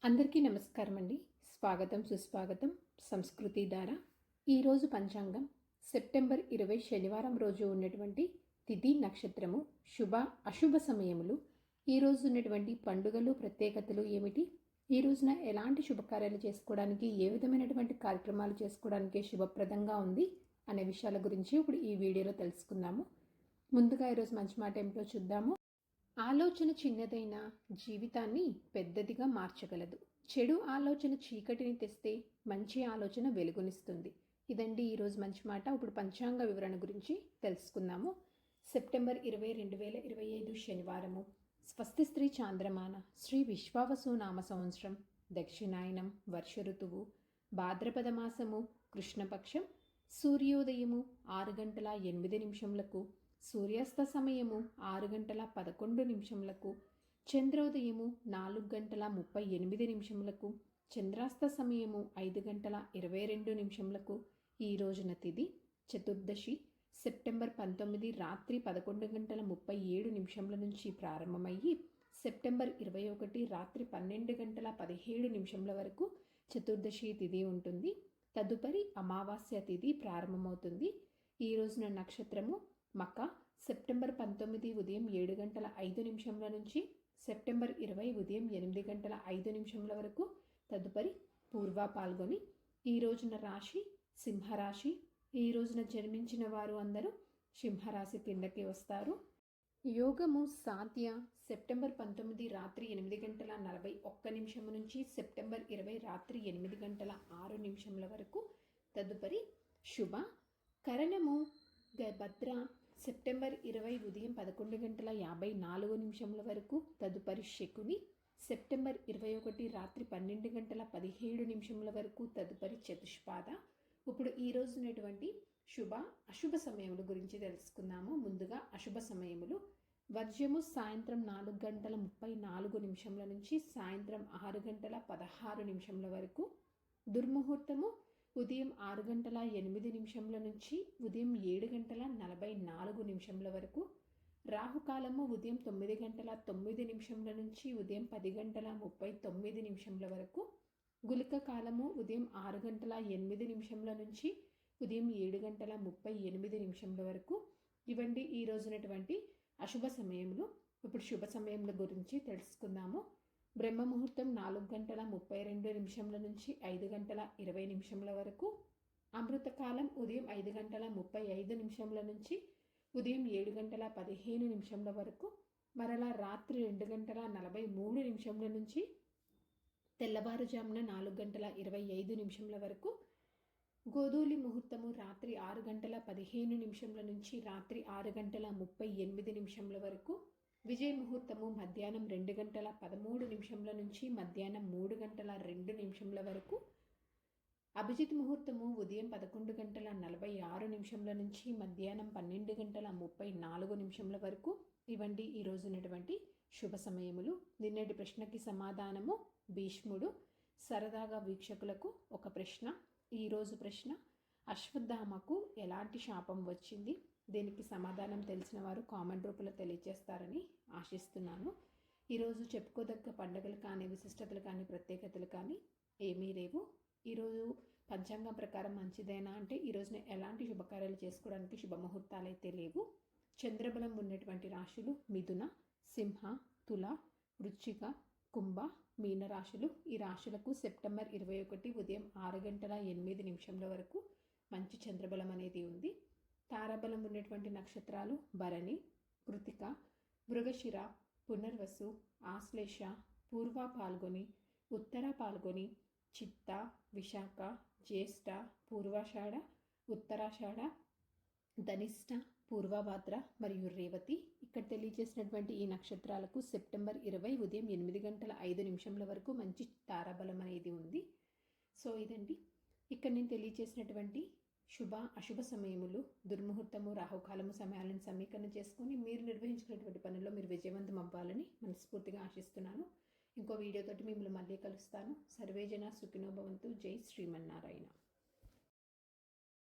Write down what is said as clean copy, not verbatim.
అందరికీ నమస్కారం అండి. స్వాగతం సుస్వాగతం సంస్కృతి ధార. ఈరోజు పంచాంగం సెప్టెంబర్ 20 శనివారం రోజు ఉన్నటువంటి తిథి నక్షత్రము శుభ అశుభ సమయములు, ఈరోజు ఉన్నటువంటి పండుగలు ప్రత్యేకతలు ఏమిటి, ఈ రోజున ఎలాంటి శుభకార్యాలు చేసుకోవడానికి, ఏ విధమైనటువంటి కార్యక్రమాలు చేసుకోవడానికి శుభప్రదంగా ఉంది అనే విషయాల గురించి ఇప్పుడు ఈ వీడియోలో తెలుసుకుందాము. ముందుగా ఈరోజు మంచి మాట ఏమిటో చూద్దాము. ఆలోచన చిన్నదైన జీవితాన్ని పెద్దదిగా మార్చగలదు. చెడు ఆలోచన చీకటిని తెస్తే మంచి ఆలోచన వెలుగునిస్తుంది. ఇదండి ఈరోజు మంచి మాట. ఇప్పుడు పంచాంగ వివరణ గురించి తెలుసుకుందాము. సెప్టెంబర్ 20, 2025 శనివారము. స్వస్తి స్త్రీ చాంద్రమాన శ్రీ విశ్వావసు నామ సంవత్సరం, దక్షిణాయనం, వర్ష ఋతువు, భాద్రపద మాసము, కృష్ణపక్షం, సూర్యోదయము 6:08, సూర్యాస్త సమయము 6:11, చంద్రోదయము 4:38, చంద్రాస్త సమయము 5:22. ఈ రోజున తిథి చతుర్దశి. సెప్టెంబర్ 19 రాత్రి 11:37 నుంచి ప్రారంభమయ్యి సెప్టెంబర్ 21 రాత్రి 12:17 వరకు చతుర్దశి తిథి ఉంటుంది. తదుపరి అమావాస్య తిథి ప్రారంభమవుతుంది. ఈ రోజున నక్షత్రము మక. సెప్టెంబర్ 19 ఉదయం 7:05 నుంచి సెప్టెంబర్ 20 ఉదయం 8:05 వరకు. తదుపరి పూర్వ పాల్గొని. ఈ రోజున రాశి సింహరాశి. ఈ రోజున జన్మించిన వారు అందరూ సింహరాశి కిందకి వస్తారు. యోగము సాధ్య. సెప్టెంబర్ 19 రాత్రి 8:41 నుంచి సెప్టెంబర్ 20 రాత్రి 8:06 వరకు. తదుపరి శుభ కరణము భద్ర. సెప్టెంబర్ 20 ఉదయం 11:54 వరకు. తదుపరి శకుని. సెప్టెంబర్ 21 రాత్రి 12:17 వరకు. తదుపరి చతుష్పాద. ఇప్పుడు ఈ రోజు ఉన్నటువంటి శుభ అశుభ సమయముల గురించి తెలుసుకుందాము. ముందుగా అశుభ సమయములు. వర్జ్యము సాయంత్రం 4:34 నుంచి సాయంత్రం 6:16 వరకు. దుర్ముహూర్తము ఉదయం 6:08 నుంచి ఉదయం 7:44 వరకు. రాహుకాలము ఉదయం 9:09 నుంచి ఉదయం 10:39 వరకు. గుళిక కాలము ఉదయం 6:08 నుంచి ఉదయం 7:38 వరకు. ఇవండి ఈ రోజునటువంటి అశుభ సమయములు. ఇప్పుడు శుభ సమయముల గురించి తెలుసుకుందాము. బ్రహ్మ ముహూర్తం 4:32 నుంచి 5:20 వరకు. అమృతకాలం ఉదయం 5:35 నుంచి ఉదయం 7:15 వరకు. మరలా రాత్రి 2:43 నుంచి తెల్లవారుజామున 4:25 వరకు. గోధూలి ముహూర్తము రాత్రి 6:15 నుంచి రాత్రి 6:38 వరకు. విజయ ముహూర్తము మధ్యాహ్నం 2:13 నుంచి మధ్యాహ్నం 3:02 వరకు. అభిజిత్ ముహూర్తము ఉదయం 11:46 నుంచి మధ్యాహ్నం 12:34 వరకు. ఇవండి ఈ రోజు ఉన్నటువంటి శుభ సమయములు. నిన్నటి ప్రశ్నకి సమాధానము భీష్ముడు. సరదాగా వీక్షకులకు ఒక ప్రశ్న. ఈరోజు ప్రశ్న: అశ్వత్థామకు ఎలాంటి శాపం వచ్చింది? దీనికి సమాధానం తెలిసిన వారు కామెంట్ రూపంలో తెలియజేస్తారని ఆశిస్తున్నాను. ఈరోజు చెప్పుకోదగ్గ పండుగలు కానీ, విశిష్టతలు కానీ, ప్రత్యేకతలు కానీ ఏమీ లేవు. ఈరోజు పంచాంగం ప్రకారం మంచిదేనా అంటే ఈరోజున ఎలాంటి శుభకార్యాలు చేసుకోవడానికి శుభముహూర్తాలు అయితే లేవు. చంద్రబలం ఉన్నటువంటి రాశులు మిథున, సింహ, తుల, వృశ్చిక, కుంభ, మీన రాశులు. ఈ రాశులకు సెప్టెంబర్ 21 ఉదయం 6:08 వరకు మంచి చంద్రబలం అనేది ఉంది. తారాబలం ఉన్నటువంటి నక్షత్రాలు భరణి, కృతిక, మృగశిర, పునర్వసు, ఆశ్లేష, పూర్వ పాల్గొని, ఉత్తర పాల్గొని, చిత్త, విశాఖ, జ్యేష్ఠ, పూర్వాషాఢ, ఉత్తరాషాఢ, ధనిష్ట, పూర్వభాద్ర మరియు రేవతి. ఇక్కడ తెలియజేసినటువంటి ఈ నక్షత్రాలకు సెప్టెంబర్ 20 ఉదయం 8:05 వరకు మంచి తారాబలం అనేది ఉంది. సో ఇదండి ఇక్కడ నేను తెలియజేసినటువంటి శుభ అశుభ సమయములు, దుర్ముహూర్తము, రాహుకాలము సమయాలను సమీకరణ చేసుకొని మీరు నిర్వహించుకునేటువంటి పనుల్లో మీరు విజయవంతం అవ్వాలని మనస్ఫూర్తిగా ఆశిస్తున్నాను. ఇంకో వీడియోతోటి మిమ్మల్ని మళ్ళీ కలుస్తాను. సర్వేజన సుఖినో భవంతు. జై శ్రీమన్నారాయణ.